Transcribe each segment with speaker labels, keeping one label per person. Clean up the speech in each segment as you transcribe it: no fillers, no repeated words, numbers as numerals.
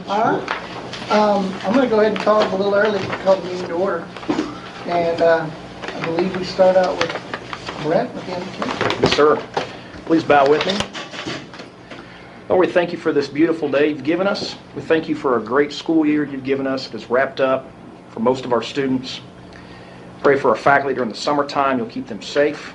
Speaker 1: All right. I'm going to go ahead and call it a little early, call the meeting to order. And I believe we start out with Brett with the invocation.
Speaker 2: Yes, sir. Please bow with me. Lord, we thank you for this beautiful day you've given us. We thank you for a great school year you've given us. It is wrapped up for most of our students. Pray for our faculty during the summertime. You'll keep them safe.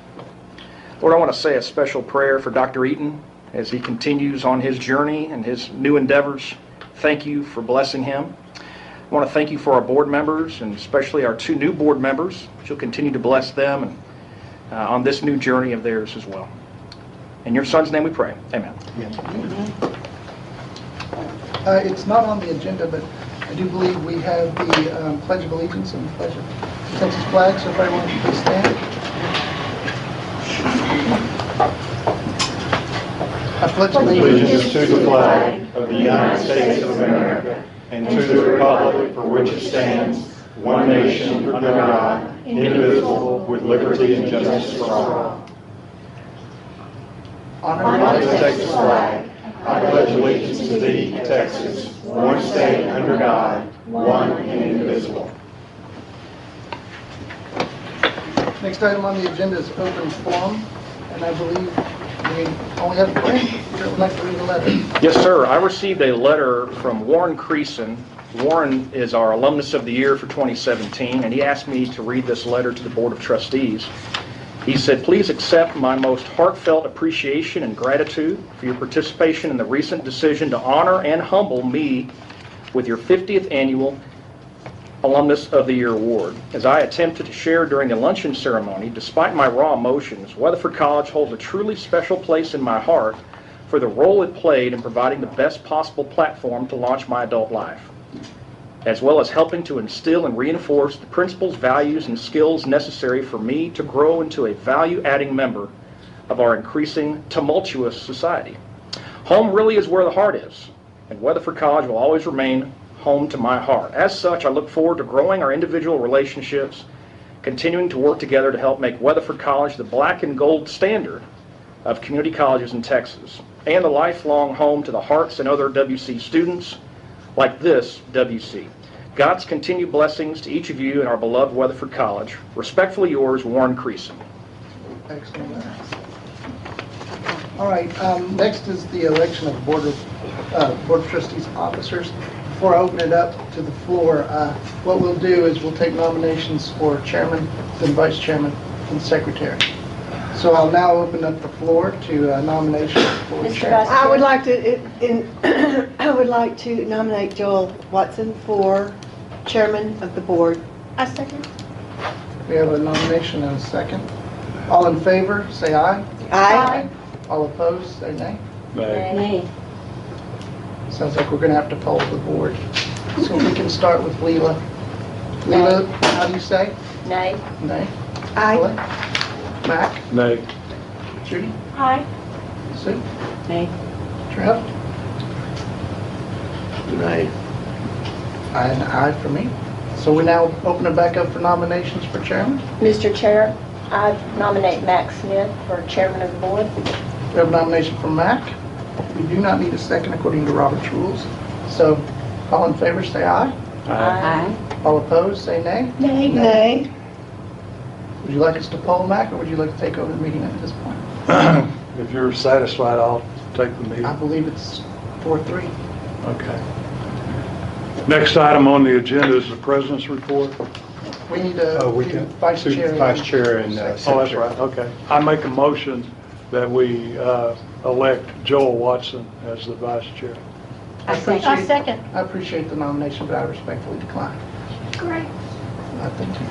Speaker 2: Lord, I want to say a special prayer for Dr. Eaton as he continues on his journey and his new endeavors. Thank you for blessing him. I want to thank you for our board members, and especially our two new board members. You'll continue to bless them and on this new journey of theirs as well. In your son's name we pray. Amen.
Speaker 1: It's not on the agenda, but I do believe we have the Pledge of Allegiance and the Pledge of Texas flag, so if everyone can please stand. I pledge
Speaker 3: allegiance to the flag of the United States of America and to the republic for which it stands, one nation, under God, indivisible, with liberty and justice for all.
Speaker 1: Honor
Speaker 3: the Texas flag. I pledge allegiance to thee, Texas, one state under God, one and indivisible.
Speaker 1: Next item on the agenda is open forum, and I believe we only have a friend that would like to read a letter.
Speaker 2: Yes, sir. I received a letter from Warren Creason. Warren is our Alumnus of the Year for 2017, and he asked me to read this letter to the Board of Trustees. He said, please accept my most heartfelt appreciation and gratitude for your participation in the recent decision to honor and humble me with your 50th annual Alumnus of the Year award. As I attempted to share during the luncheon ceremony, despite my raw emotions, Weatherford College holds a truly special place in my heart for the role it played in providing the best possible platform to launch my adult life, as well as helping to instill and reinforce the principles, values, and skills necessary for me to grow into a value-adding member of our increasing tumultuous society. Home really is where the heart is, and Weatherford College will always remain home to my heart. As such, I look forward to growing our individual relationships, continuing to work together to help make Weatherford College the black and gold standard of community colleges in Texas, and a lifelong home to the hearts and other WC students like this WC. God's continued blessings to each of you in our beloved Weatherford College. Respectfully yours, Warren Creason.
Speaker 1: Excellent. All right, next is the election of Board of Trustees officers. Before I open it up to the floor, what we'll do is we'll take nominations for chairman, then vice chairman, and secretary. So I'll now open up the floor to nominations for chairman.
Speaker 4: I would like to nominate Joel Watson for chairman of the board.
Speaker 5: A second.
Speaker 1: We have a nomination and a second. All in favor, say aye.
Speaker 4: Aye.
Speaker 1: All opposed, say nay.
Speaker 4: Nay.
Speaker 1: Sounds like we're going to have to poll the board. So we can start with Lela. Lela, how do you say?
Speaker 5: Nay.
Speaker 1: Nay.
Speaker 4: Aye.
Speaker 1: Mac?
Speaker 3: Nay.
Speaker 1: Judy?
Speaker 5: Aye.
Speaker 1: Sue?
Speaker 4: Nay.
Speaker 1: Trev? Nay. An aye for me. So we now open it back up for nominations for chairman.
Speaker 5: Mr. Chair, I nominate Mac Smith for chairman of the board.
Speaker 1: We have a nomination for Mac. We do not need a second according to Robert's rules. So all in favor say aye.
Speaker 5: Aye.
Speaker 1: All opposed say nay.
Speaker 5: Nay.
Speaker 4: Nay.
Speaker 1: Would you like us to poll Mac, or would you like to take over the meeting at this point?
Speaker 3: If you're satisfied, I'll take the meeting.
Speaker 1: I believe it's 4-3.
Speaker 3: Okay. Next item on the agenda is the president's report.
Speaker 1: We need to do vice chair.
Speaker 6: Vice chair and
Speaker 3: Oh, that's right, okay. I make a motion that we elect Joel Watson as the vice chair.
Speaker 1: I
Speaker 5: A second.
Speaker 1: appreciate the nomination, but I respectfully decline.
Speaker 5: Great.
Speaker 1: Thank you.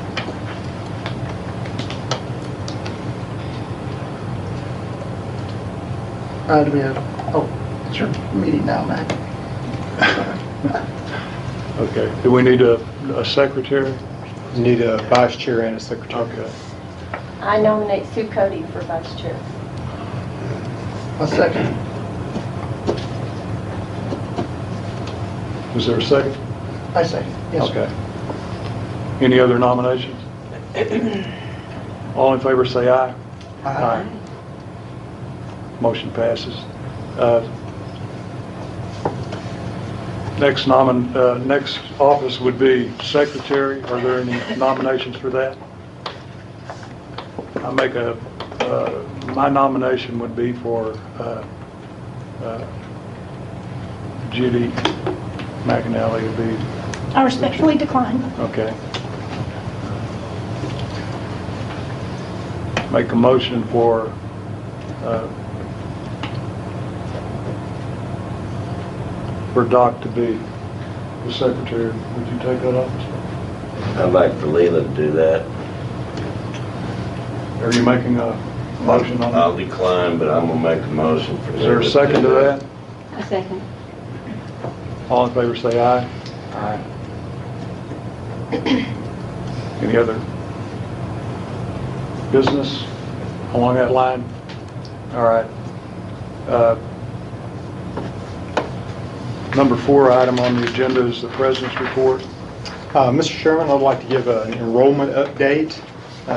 Speaker 1: Do we have, it's your meeting now, Mac.
Speaker 3: Okay, do we need a secretary?
Speaker 6: Need a vice chair and a secretary.
Speaker 3: Okay.
Speaker 5: I nominate Sue Coody for vice chair.
Speaker 1: A second.
Speaker 3: Is there a second?
Speaker 1: I second. Yes, sir.
Speaker 3: Okay. Any other nominations? All in favor say aye.
Speaker 1: Aye.
Speaker 3: Motion passes.
Speaker 7: Next office would be secretary. Are there any nominations for that? My nomination would be for Judy McAnally to be.
Speaker 8: I respectfully decline.
Speaker 7: Okay. Make a motion for Doc to be the secretary. Would you take that office?
Speaker 9: I'd like for Lela to do that.
Speaker 7: Are you making a motion on
Speaker 9: I'll
Speaker 7: that?
Speaker 9: decline, but I'm gonna make a motion for
Speaker 7: Is there a
Speaker 9: Lela
Speaker 7: second
Speaker 9: do
Speaker 7: to that?
Speaker 8: A second.
Speaker 7: All in favor say aye. Aye. Any other business along that line? All right. Number 4 item on the agenda is the President's report.
Speaker 6: Mr. Chairman, I'd like to give an enrollment update.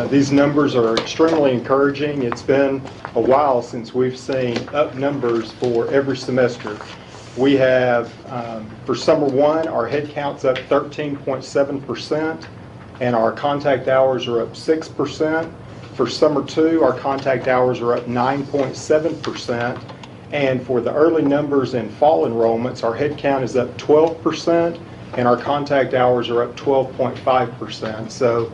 Speaker 6: These numbers are extremely encouraging. It's been a while since we've seen up numbers for every semester. We have, for summer 1, our head count's up 13.7%, and our contact hours are up 6%. For summer 2, our contact hours are up 9.7%. And for the early numbers in fall enrollments, our head count is up 12%, and our contact hours are up 12.5%. So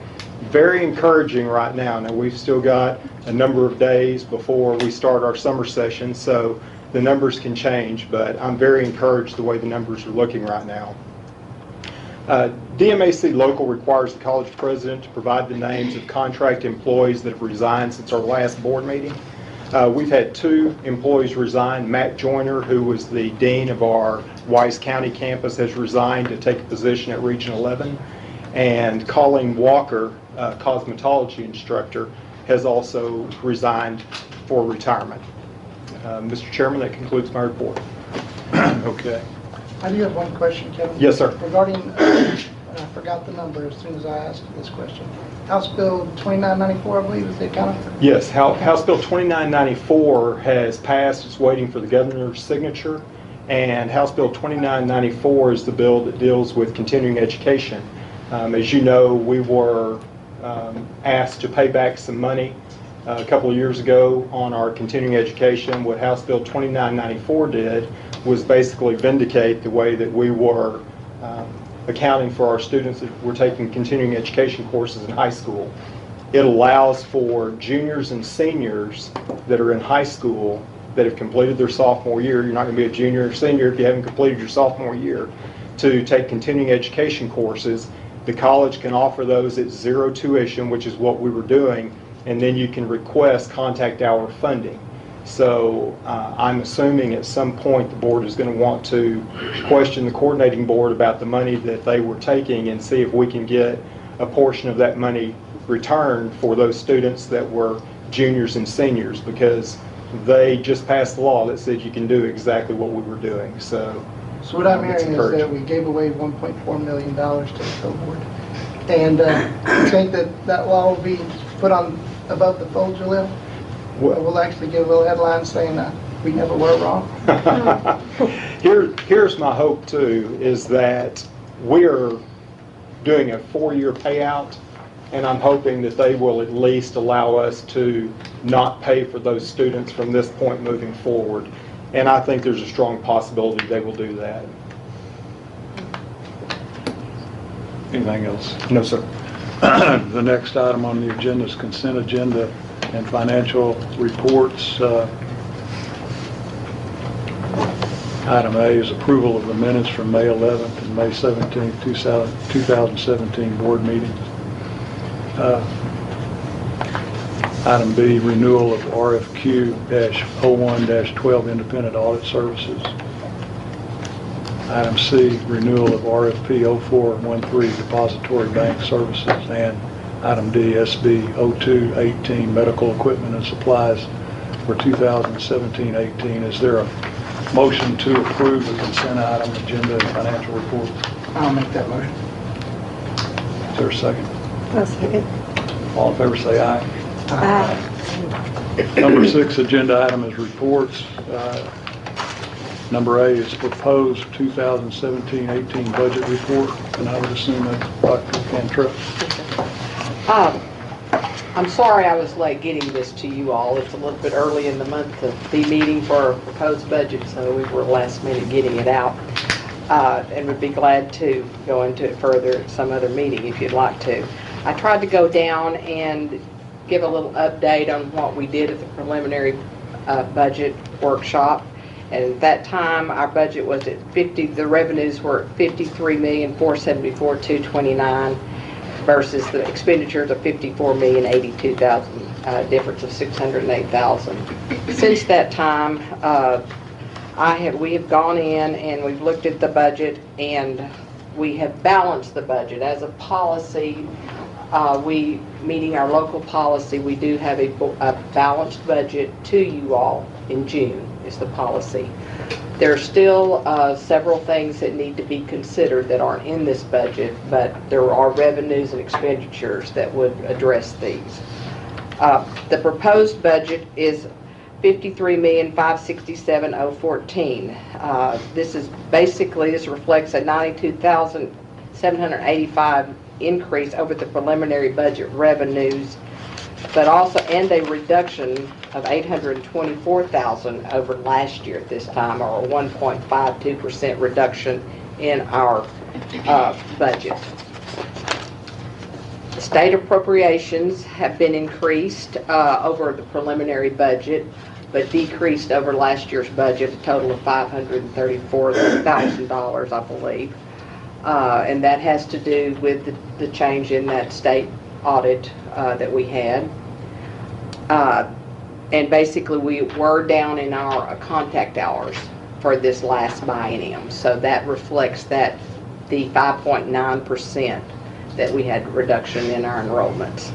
Speaker 6: very encouraging right now. Now, we've still got a number of days before we start our summer session, so the numbers can change, but I'm very encouraged the way the numbers are looking right now. DMAC Local requires the college president to provide the names of contract employees that have resigned since our last board meeting. We've had 2 employees resign. Matt Joyner, who was the dean of our Wise County campus, has resigned to take a position at Region 11. And Colleen Walker, cosmetology instructor, has also resigned for retirement. Mr. Chairman, that concludes my report.
Speaker 7: Okay.
Speaker 1: I do have one question, Kevin.
Speaker 6: Yes, sir.
Speaker 1: Regarding, I forgot the number as soon as I asked this question. House Bill 2994, I believe, is the account?
Speaker 6: Yes, House Bill 2994 has passed. It's waiting for the governor's signature. And House Bill 2994 is the bill that deals with continuing education. As you know, we were asked to pay back some money a couple of years ago on our continuing education. What House Bill 2994 did was basically vindicate the way that we were accounting for our students that were taking continuing education courses in high school. It allows for juniors and seniors that are in high school that have completed their sophomore year. You're not going to be a junior or senior if you haven't completed your sophomore year, to take continuing education courses. The college can offer those at 0 tuition, which is what we were doing, and then you can request contact hour funding. So I'm assuming at some point the board is going to want to question the coordinating board about the money that they were taking and see if we can get a portion of that money returned for those students that were juniors and seniors, because they just passed a law that said you can do exactly what we were doing. So
Speaker 1: what I'm hearing is that we gave away $1.4 million to the school board. And you think that that law will be put on above the Folger list? We'll actually give a little headline saying that we never were wrong.
Speaker 6: Here's my hope too, is that we're doing a 4-year payout, and I'm hoping that they will at least allow us to not pay for those students from this point moving forward. And I think there's a strong possibility they will do that.
Speaker 7: Anything else?
Speaker 6: No, sir.
Speaker 7: The next item on the agenda is consent agenda and financial reports. Item A is approval of the minutes from May 11th and May 17th, 2017 board meetings. Item B, renewal of RFQ-01-12 independent audit services. Item C, renewal of RFP 0413 depository bank services. And item D, SB 0218 medical equipment and supplies for 2017-18. Is there a motion to approve the consent item agenda and financial report?
Speaker 1: I'll make that motion.
Speaker 7: Is there a second?
Speaker 4: I'll second.
Speaker 7: All in favor say aye.
Speaker 4: Aye.
Speaker 7: Number 6 agenda item is reports. Number A is proposed 2017-18 budget report, and I would assume that's Dr. Cantrell.
Speaker 10: I'm sorry I was late getting this to you all. It's a little bit early in the month to be meeting for our proposed budget, so we were last minute getting it out. And would be glad to go into it further at some other meeting if you'd like to. I tried to go down and give a little update on what we did at the preliminary budget workshop. And at that time, our budget was at the revenues were at $53,474,229 versus the expenditures of $54,082,000, difference of $608,000. Since that time, we have gone in and we've looked at the budget and we have balanced the budget. As a policy, meeting our local policy, we do have a balanced budget to you all in June, is the policy. There are still several things that need to be considered that aren't in this budget, but there are revenues and expenditures that would address these. The proposed budget is $53,567,014. This reflects a $92,785 increase over the preliminary budget revenues, but also a reduction of $824,000 over last year at this time, or a 1.52% reduction in our budget. The state appropriations have been increased over the preliminary budget, but decreased over last year's budget, a total of $534,000, I believe. And that has to do with the change in that state audit that we had. And basically we were down in our contact hours for this last biennium. So that reflects the 5.9% that we had reduction in our enrollments.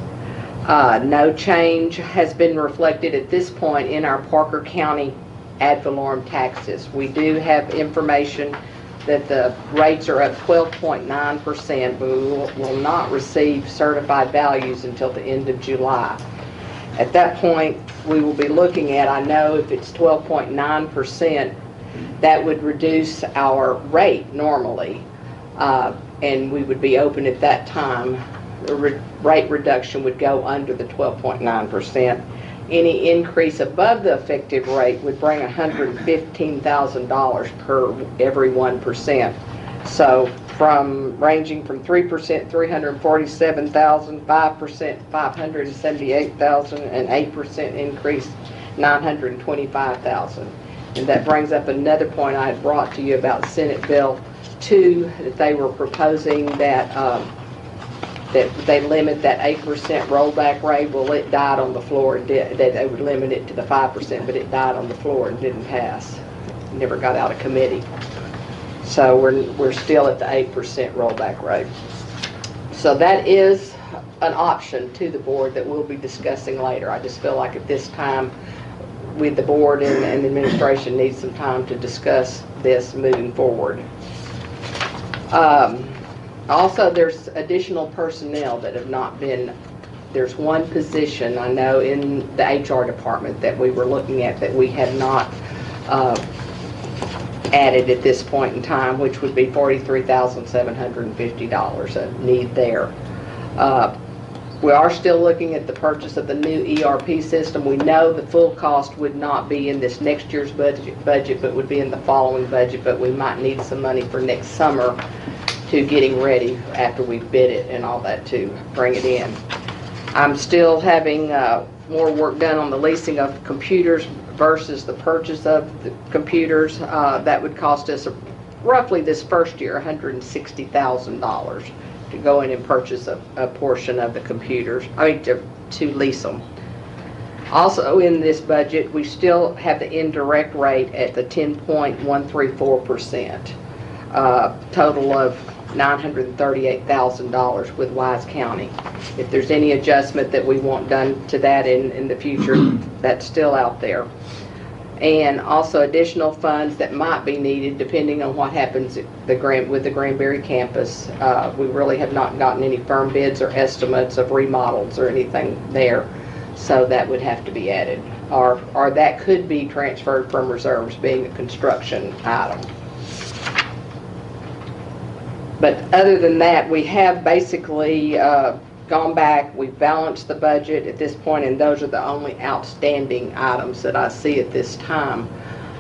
Speaker 10: No change has been reflected at this point in our Parker County ad valorem taxes. We do have information that the rates are up 12.9%, but we will not receive certified values until the end of July. At that point, we will be looking at, I know if it's 12.9%, that would reduce our rate normally, and we would be open at that time. The rate reduction would go under the 12.9%. Any increase above the effective rate would bring $115,000 per every 1%. So ranging from 3%, $347,000, 5%, $578,000, and 8% increase, $925,000. And that brings up another point I had brought to you about Senate Bill 2, that they were proposing that that they limit that 8% rollback rate. Well, it died on the floor, and that they would limit it to the 5%, but it died on the floor and didn't pass. Never got out of committee. So we're still at the 8% rollback rate. So that is an option to the board that we'll be discussing later. I just feel like at this time, with the board and the administration needs some time to discuss this moving forward. Also, there's additional personnel that have not been, there's one position I know in the HR department that we were looking at that we have not added at this point in time, which would be $43,750, a need there. We are still looking at the purchase of the new ERP system. We know the full cost would not be in this next year's budget, but would be in the following budget, but we might need some money for next summer to getting ready after we bid it and all that to bring it in. I'm still having more work done on the leasing of computers versus the purchase of the computers. That would cost us roughly this first year $160,000 to go in and purchase a portion of the computers, to lease them. Also in this budget, we still have the indirect rate at the 10.134%, total of $938,000 with Wise County. If there's any adjustment that we want done to that in the future, that's still out there. And also additional funds that might be needed depending on what happens with the Granbury campus. We really have not gotten any firm bids or estimates of remodels or anything there, so that would have to be added. or that could be transferred from reserves, being a construction item. But other than that, we have basically gone back, we've balanced the budget at this point, and those are the only outstanding items that I see at this time.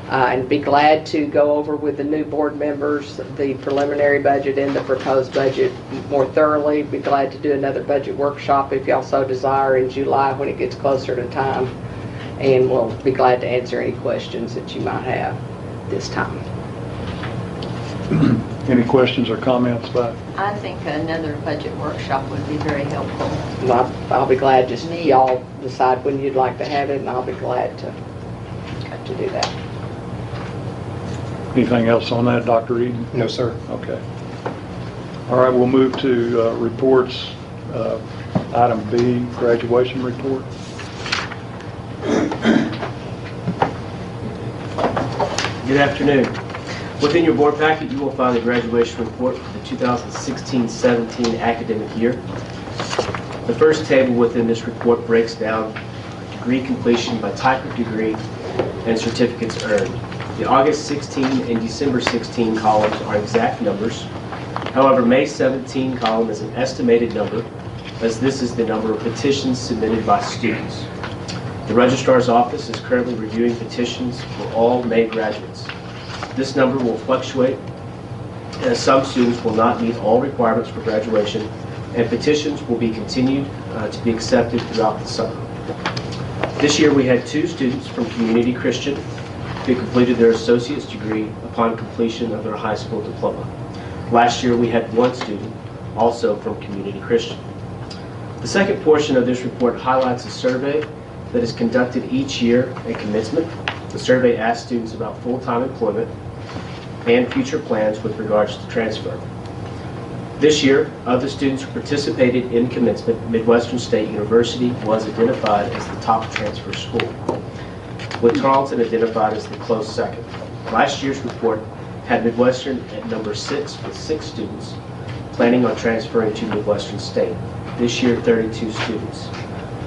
Speaker 10: And be glad to go over with the new board members the preliminary budget and the proposed budget more thoroughly. Be glad to do another budget workshop if y'all so desire in July when it gets closer to time. And we'll be glad to answer any questions that you might have this time.
Speaker 7: Any questions or comments about?
Speaker 11: I think another budget workshop would be very helpful.
Speaker 10: And I'll be glad, just y'all decide when you'd like to have it, and I'll be glad to do that.
Speaker 7: Anything else on that, Dr. Eaton?
Speaker 6: No, sir.
Speaker 7: Okay. All right, we'll move to reports. Item B, graduation report.
Speaker 12: Good afternoon. Within your board packet, you will find the graduation report for the 2016-17 academic year. The first table within this report breaks down degree completion by type of degree and certificates earned. The August 16 and December 16 columns are exact numbers. However, May 17 column is an estimated number, as this is the number of petitions submitted by students. The Registrar's Office is currently reviewing petitions for all May graduates. This number will fluctuate, as some students will not meet all requirements for graduation, and petitions will be continued to be accepted throughout the summer. This year we had 2 students from Community Christian who completed their associate's degree upon completion of their high school diploma. Last year we had 1 student, also from Community Christian. The second portion of this report highlights a survey that is conducted each year at commencement. The survey asks students about full-time employment and future plans with regards to transfer. This year, of the students who participated in commencement, Midwestern State University was identified as the top transfer school, with Tarleton identified as the close second. Last year's report had Midwestern at number 6 with 6 students planning on transferring to Midwestern State. This year, 32 students.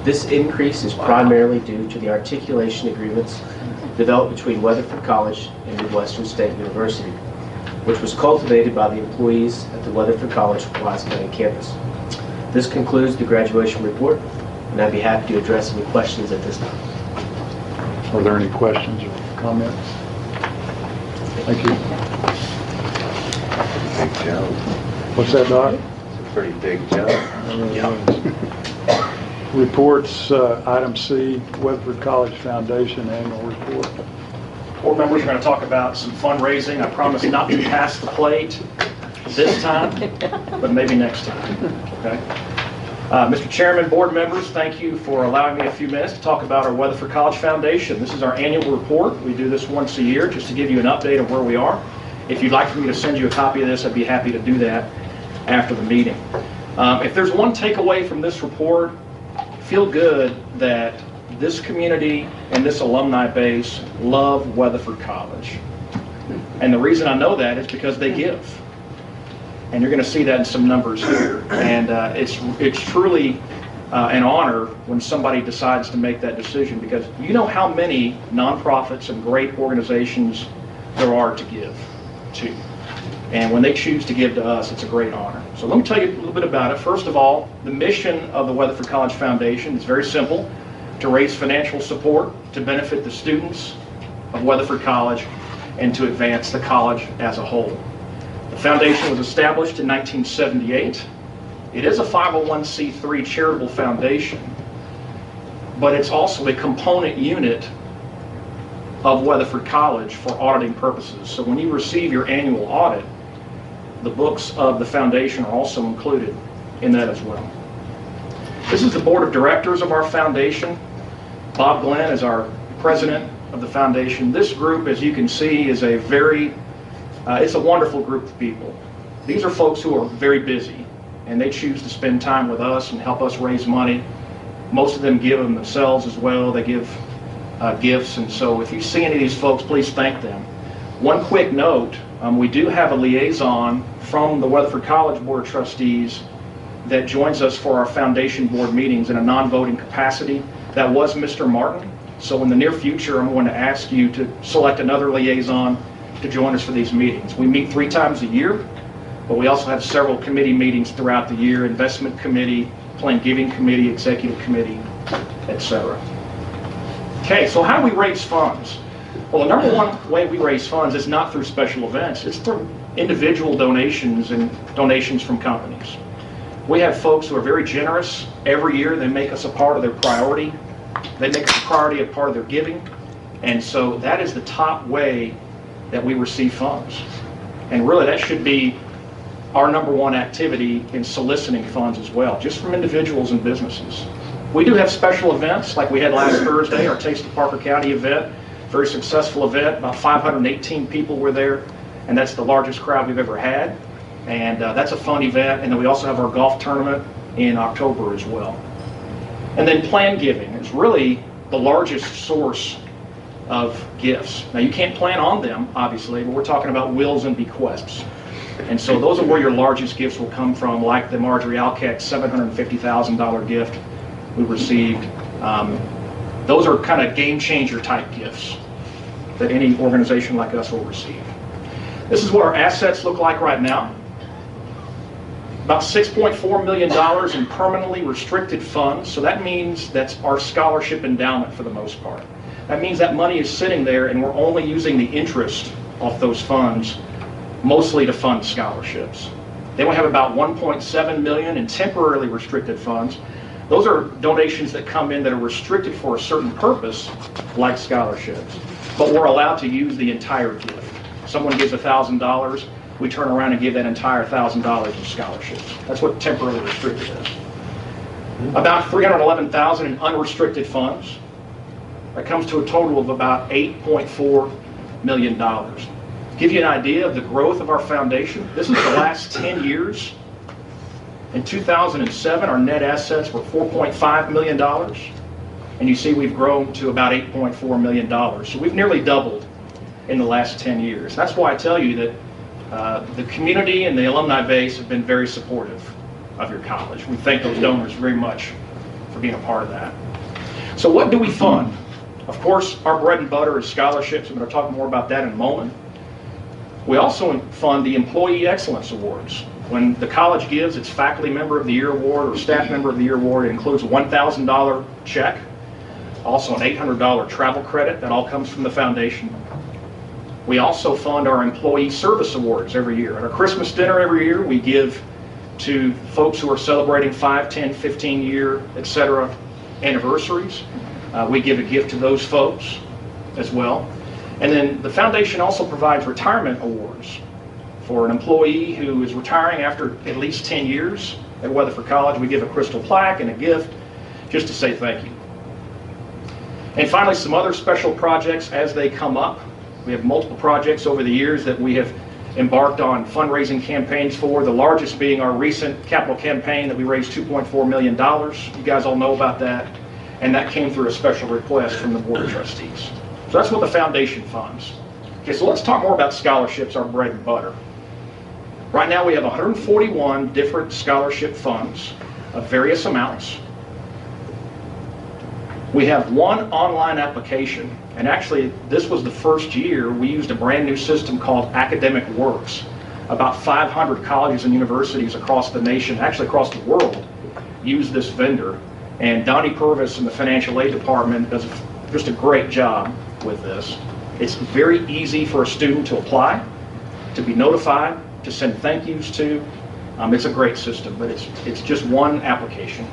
Speaker 12: This increase is primarily due to the articulation agreements developed between Weatherford College and Midwestern State University, which was cultivated by the employees at the Weatherford College Wise County campus. This concludes the graduation report, and I'd be happy to address any questions at this time.
Speaker 7: Are there any questions or comments? Thank you.
Speaker 9: Big jump.
Speaker 7: What's that, Doc?
Speaker 9: It's a pretty big jump.
Speaker 7: Reports, item C, Weatherford College Foundation Annual Report.
Speaker 2: Board members are going to talk about some fundraising. I promise not to pass the plate this time, but maybe next time. Okay. Mr. Chairman, board members, thank you for allowing me a few minutes to talk about our Weatherford College Foundation. This is our annual report. We do this once a year just to give you an update of where we are. If you'd like for me to send you a copy of this, I'd be happy to do that after the meeting. If there's one takeaway from this report, feel good that this community and this alumni base love Weatherford College. And the reason I know that is because they give. And you're going to see that in some numbers here. And it's truly an honor when somebody decides to make that decision, because you know how many nonprofits and great organizations there are to give to. And when they choose to give to us, it's a great honor. So let me tell you a little bit about it. First of all, the mission of the Weatherford College Foundation is very simple: to raise financial support to benefit the students of Weatherford College and to advance the college as a whole. The foundation was established in 1978. It is a 501c3 charitable foundation, but it's also a component unit of Weatherford College for auditing purposes. So when you receive your annual audit, the books of the foundation are also included in that as well. This is the board of directors of our foundation. Bob Glenn is our president of the foundation. This group, as you can see, is it's a wonderful group of people. These are folks who are very busy, and they choose to spend time with us and help us raise money. Most of them give them themselves as well. They give gifts, and so if you see any of these folks, please thank them. One quick note, we do have a liaison from the Weatherford College Board of Trustees that joins us for our foundation board meetings in a non-voting capacity. That was Mr. Martin. So in the near future, I'm going to ask you to select another liaison to join us for these meetings. We meet 3 times a year, but we also have several committee meetings throughout the year: investment committee, plan giving committee, executive committee, etc. Okay, so how do we raise funds? Well, the number one way we raise funds is not through special events. It's through individual donations and donations from companies. We have folks who are very generous. Every year they make us a part of their priority. They make us a priority, a part of their giving. And so that is the top way that we receive funds. And really that should be our number one activity in soliciting funds as well, just from individuals and businesses. We do have special events like we had last Thursday, our Taste of Parker County event. Very successful event. About 518 people were there, and that's the largest crowd we've ever had. And that's a fun event. And then we also have our golf tournament in October as well. And then plan giving is really the largest source of gifts. Now you can't plan on them, obviously, but we're talking about wills and bequests. And so those are where your largest gifts will come from, like the Marjorie Alcack $750,000 gift we received. Those are kind of game changer type gifts that any organization like us will receive. This is what our assets look like right now. About $6.4 million in permanently restricted funds. So that means that's our scholarship endowment for the most part. That means that money is sitting there and we're only using the interest off those funds mostly to fund scholarships. Then we have about $1.7 million in temporarily restricted funds. Those are donations that come in that are restricted for a certain purpose, like scholarships. But we're allowed to use the entire gift. Someone gives $1,000, we turn around and give that entire $1,000 in scholarships. That's what temporarily restricted is. About $311,000 in unrestricted funds. That comes to a total of about $8.4 million. To give you an idea of the growth of our foundation, this is the last 10 years. In 2007, our net assets were $4.5 million, and you see we've grown to about $8.4 million. So we've nearly doubled in the last 10 years. That's why I tell you that the community and the alumni base have been very supportive of your college. We thank those donors very much for being a part of that. So what do we fund? Of course, our bread and butter is scholarships. I'm going to talk more about that in a moment. We also fund the Employee Excellence Awards. When the college gives its Faculty Member of the Year Award or Staff Member of the Year Award, it includes a $1,000 check, also an $800 travel credit. That all comes from the foundation. We also fund our Employee Service Awards every year. At our Christmas dinner every year, we give to folks who are celebrating 5, 10, 15-year, etc. anniversaries. We give a gift to those folks as well. And then the foundation also provides retirement awards. For an employee who is retiring after at least 10 years at Weatherford College, we give a crystal plaque and a gift just to say thank you. And finally, some other special projects as they come up. We have multiple projects over the years that we have embarked on fundraising campaigns for, the largest being our recent capital campaign that we raised $2.4 million. You guys all know about that. And that came through a special request from the Board of Trustees. So that's what the foundation funds. Okay, so let's talk more about scholarships, our bread and butter. Right now we have 141 different scholarship funds of various amounts. We have one online application, and actually this was the first year we used a brand new system called Academic Works. About 500 colleges and universities across the nation, actually across the world, use this vendor. And Donnie Purvis in the financial aid department does just a great job with this. It's very easy for a student to apply, to be notified, to send thank yous to. It's a great system, but it's just one application.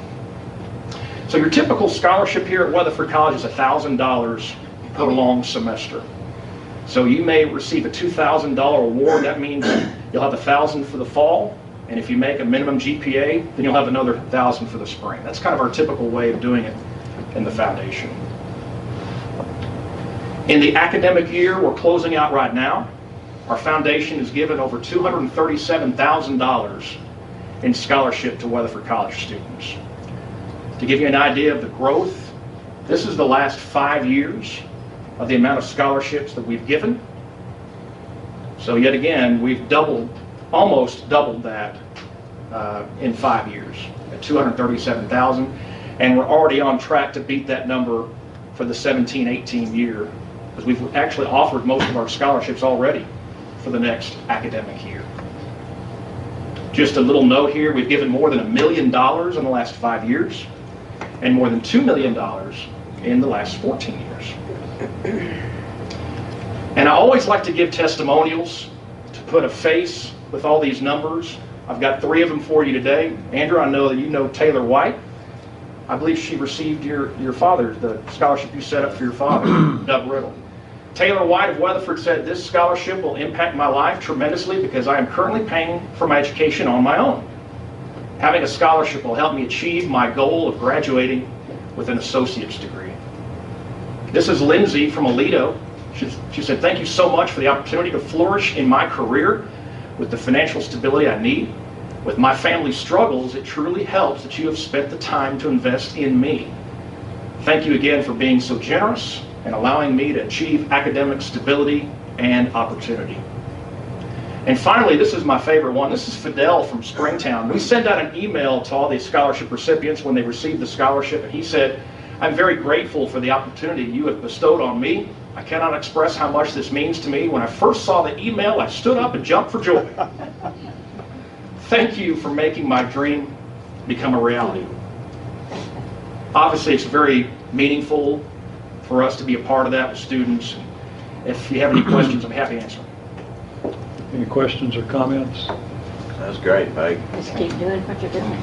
Speaker 2: So your typical scholarship here at Weatherford College is $1,000 per long semester. So you may receive a $2,000 award. That means you'll have $1,000 for the fall, and if you make a minimum GPA, then you'll have another $1,000 for the spring. That's kind of our typical way of doing it in the foundation. In the academic year we're closing out right now, our foundation has given over $237,000 in scholarship to Weatherford College students. To give you an idea of the growth, this is the last 5 years of the amount of scholarships that we've given. So yet again, we've almost doubled that in 5 years at $237,000, and we're already on track to beat that number for the 17-18 year, because we've actually offered most of our scholarships already for the next academic year. Just a little note here, we've given more than $1 million in the last 5 years, and more than $2 million in the last 14 years. And I always like to give testimonials to put a face with all these numbers. I've got 3 of them for you today. Andrew, I know that you know Taylor White. I believe she received your father's, the scholarship you set up for your father, Doug Riddle. Taylor White of Weatherford said, "This scholarship will impact my life tremendously because I am currently paying for my education on my own. Having a scholarship will help me achieve my goal of graduating with an associate's degree." This is Lindsay from Aledo. She said, "Thank you so much for the opportunity to flourish in my career with the financial stability I need. With my family's struggles, it truly helps that you have spent the time to invest in me. Thank you again for being so generous and allowing me to achieve academic stability and opportunity." And finally, this is my favorite one. This is Fidel from Springtown. We sent out an email to all the scholarship recipients when they received the scholarship, and he said, "I'm very grateful for the opportunity you have bestowed on me. I cannot express how much this means to me. When I first saw the email, I stood up and jumped for joy. Thank you for making my dream become a reality." Obviously, it's very meaningful for us to be a part of that with students. If you have any questions, I'm happy to answer them.
Speaker 7: Any questions or comments?
Speaker 9: That's great, Mike.
Speaker 11: Just keep doing what you're doing.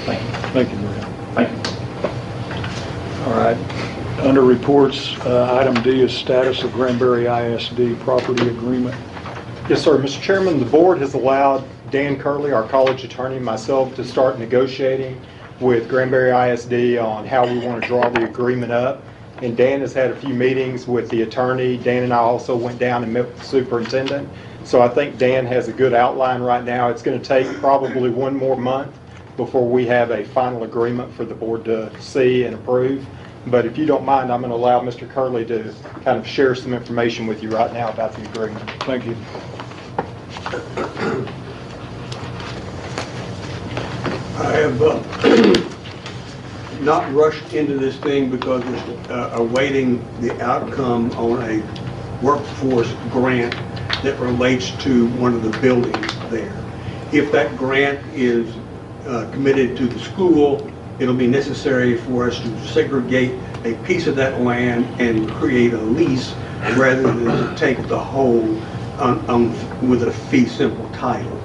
Speaker 2: Thank you.
Speaker 7: Thank you, Maria.
Speaker 2: Thank you.
Speaker 7: All right. Under reports, item D is status of Granbury ISD property agreement.
Speaker 6: Yes, sir. Mr. Chairman, the board has allowed Dan Curlee, our college attorney, and myself to start negotiating with Granbury ISD on how we want to draw the agreement up. And Dan has had a few meetings with the attorney. Dan and I also went down and met with the superintendent. So I think Dan has a good outline right now. It's going to take probably 1 more month before we have a final agreement for the board to see and approve. But if you don't mind, I'm going to allow Mr. Curlee to kind of share some information with you right now about the agreement.
Speaker 7: Thank you.
Speaker 13: I have not rushed into this thing because we're awaiting the outcome on a workforce grant that relates to one of the buildings there. If that grant is committed to the school, it'll be necessary for us to segregate a piece of that land and create a lease rather than to take the whole with a fee simple title.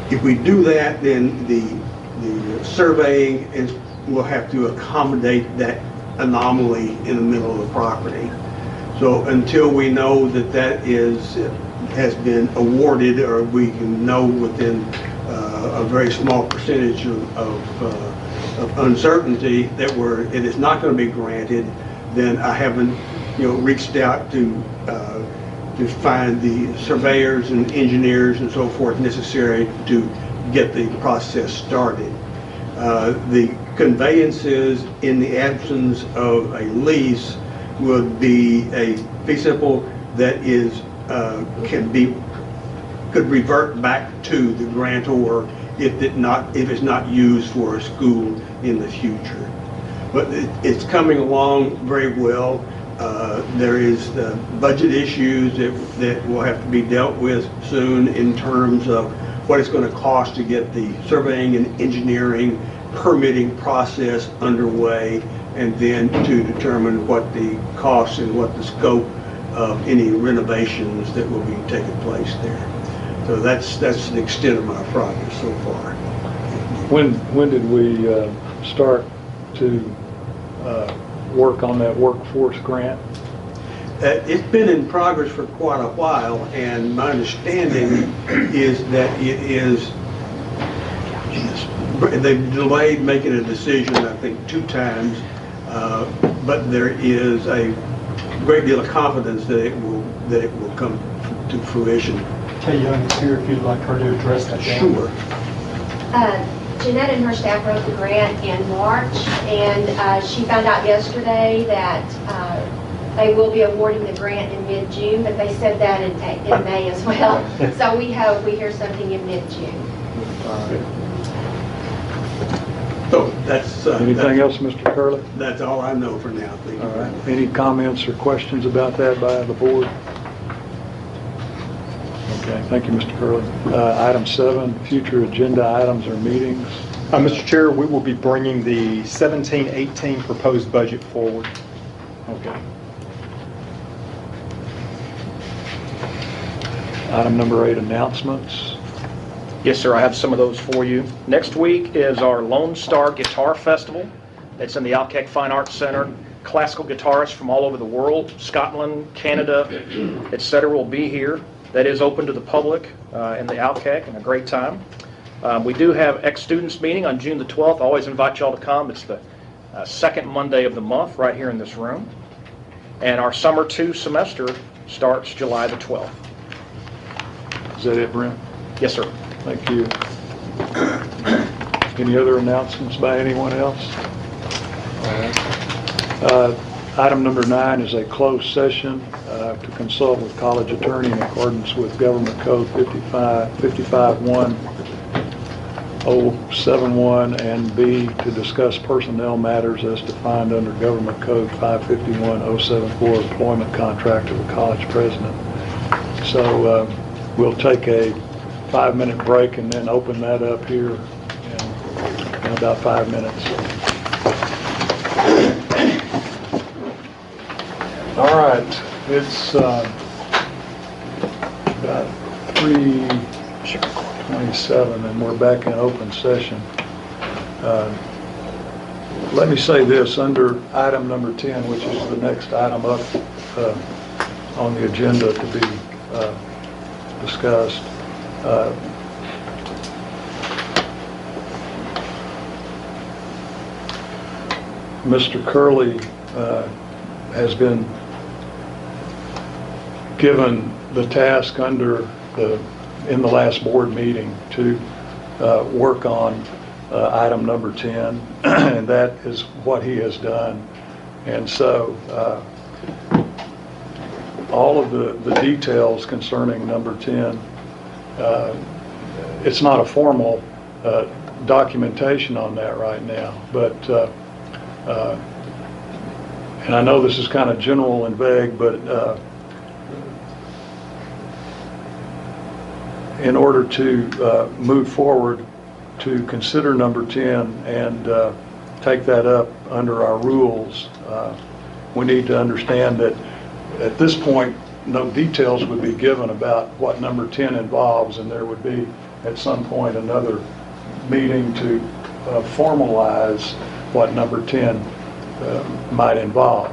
Speaker 13: If we do that, then the surveying will have to accommodate that anomaly in the middle of the property. So until we know that that has been awarded, or we can know within a very small percentage of uncertainty that it is not going to be granted, then I haven't reached out to find the surveyors and engineers and so forth necessary to get the process started. The conveyances in the absence of a lease would be a fee simple that is could revert back to the grantor if it's not used for a school in the future. But it's coming along very well. There is budget issues that will have to be dealt with soon in terms of what it's going to cost to get the surveying and engineering permitting process underway, and then to determine what the costs and what the scope of any renovations that will be taking place there. So that's the extent of my progress so far.
Speaker 7: When did we start to work on that workforce grant?
Speaker 13: It's been in progress for quite a while, and my understanding is that it is, they've delayed making a decision, I think, 2 times, but there is a great deal of confidence that it will come to fruition.
Speaker 6: Kay Young is here if you'd like her to address that.
Speaker 13: Sure.
Speaker 14: Jeanette and her staff wrote the grant in March, and she found out yesterday that they will be awarding the grant in mid-June, but they said that in May as well. So we hope we hear something in mid-June.
Speaker 13: So
Speaker 7: Anything else, Mr. Curley?
Speaker 13: That's all I know for now. Thank you.
Speaker 7: All right. Any comments or questions about that by the board? Okay, thank you, Mr. Curley. Item 7, future agenda items or meetings.
Speaker 6: Mr. Chair, we will be bringing the 17-18 proposed budget forward.
Speaker 7: Okay. Item number 8, announcements.
Speaker 2: Yes, sir, I have some of those for you. Next week is our Lone Star Guitar Festival. It's in the Alkek Fine Arts Center. Classical guitarists from all over the world, Scotland, Canada, etc. will be here. That is open to the public in the Alkek, and a great time. We do have ex-students meeting on June the 12th. I always invite y'all to come. It's the second Monday of the month right here in this room. And our summer 2 semester starts July the 12th.
Speaker 7: Is that it, Brent?
Speaker 2: Yes, sir.
Speaker 7: Thank you. Any other announcements by anyone else? All right. Item number 9 is a closed session to consult with college attorney in accordance with Government Code 55.1.071 and B, to discuss personnel matters as defined under Government Code 551.074, employment contract of the college president. So we'll take a 5-minute break and then open that up here in about 5 minutes. All right, it's about 3:27 and we're back in open session. Let me say this, under item number 10, which is the next item up on the agenda to be discussed, Mr. Curlee has been given the task in the last board meeting to work on item number 10, and that is what he has done. And so all of the details concerning number 10, it's not a formal documentation on that right now, but and I know this is kind of general and vague, but in order to move forward to consider number 10 and take that up under our rules, we need to understand that at this point no details would be given about what number 10 involves, and there would be at some point another meeting to formalize what number 10 might involve.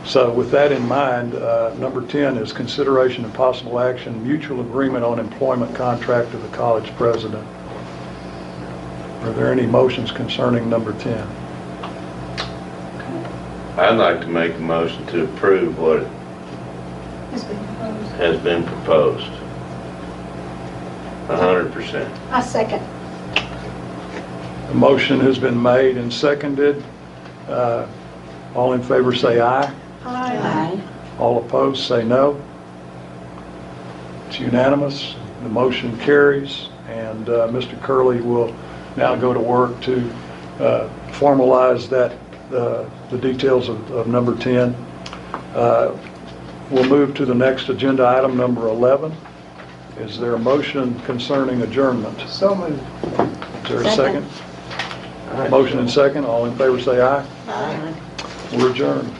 Speaker 7: So with that in mind, number 10 is consideration and possible action, mutual agreement on employment contract of the college president. Are there any motions concerning number 10?
Speaker 9: I'd like to make a motion to approve what has been proposed. 100%.
Speaker 8: I second.
Speaker 7: A motion has been made and seconded. All in favor say aye.
Speaker 8: Aye.
Speaker 7: All opposed say no. It's unanimous. The motion carries, and Mr. Curlee will now go to work to formalize that the details of number 10. We'll move to the next agenda item, number 11. Is there a motion concerning adjournment?
Speaker 1: So moved.
Speaker 7: Is there a second? Motion and second. All in favor say aye.
Speaker 4: Aye.
Speaker 7: We're adjourned.